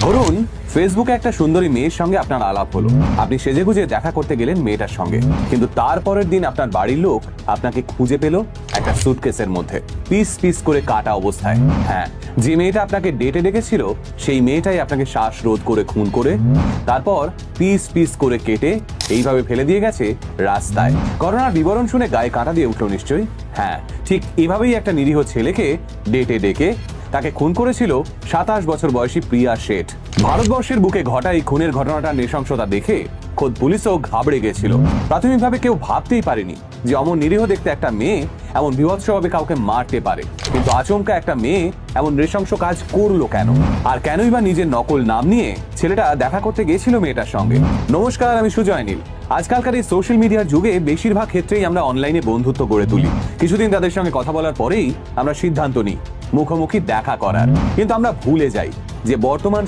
ধরুন ফেসবুকে একটা সুন্দরী মেয়ের সঙ্গে আপনার আলাপ হলো, আপনি সেজেগুজে দেখা করতে গেলেন মেয়েটার সঙ্গে, কিন্তু তারপরের দিন আপনার বাড়ির লোক আপনাকে খুঁজে পেল একটা সুটকেসের মধ্যে পিস পিস করে কাটা অবস্থায়। হ্যাঁ, যে মেয়েটা আপনাকে ডেটে ডেকেছিল সেই মেয়েটাই আপনাকে শ্বাসরোধ করে খুন করে তারপর পিস পিস করে কেটে এইভাবে ফেলে দিয়ে গেছে রাস্তায়। ঘটনার বিবরণ শুনে গায়ে কাঁটা দিয়ে উঠলো নিশ্চয়ই। হ্যাঁ, ঠিক এভাবেই একটা নিরীহ ছেলেকে ডেটে ডেকে তাকে খুন করেছিল 27 বছর বয়সী প্রিয়া শেঠ। ভারতবর্ষের বুকে ঘটা এই খুনের ঘটনাটার নৃশংসতা দেখে খোদ পুলিশও ঘাবড়ে গেছিল। প্রাথমিকভাবে কেউ ভাবতেই পারেনি যে অমন নিরীহ দেখতে একটা মেয়ে এমন বীভৎসভাবে কাউকে মারতে পারে, কিন্তু আচমকা একটা মেয়ে এমন নৃশংস কাজ করলো কেন? আর কেনই বা নিজের নকল নাম নিয়ে ছেলেটা দেখা করতে গেছিল মেয়েটার সঙ্গে? নমস্কার, আমি সুজয় নীল। আজকালকার এই সোশ্যাল মিডিয়ার যুগে বেশিরভাগ ক্ষেত্রেই আমরা অনলাইনে বন্ধুত্ব গড়ে তুলি। কিছুদিন তাদের সঙ্গে কথা বলার পরেই আমরা সিদ্ধান্ত নিই মুখোমুখি দেখা করার, কিন্তু আমরা ভুলে যাই যে বর্তমান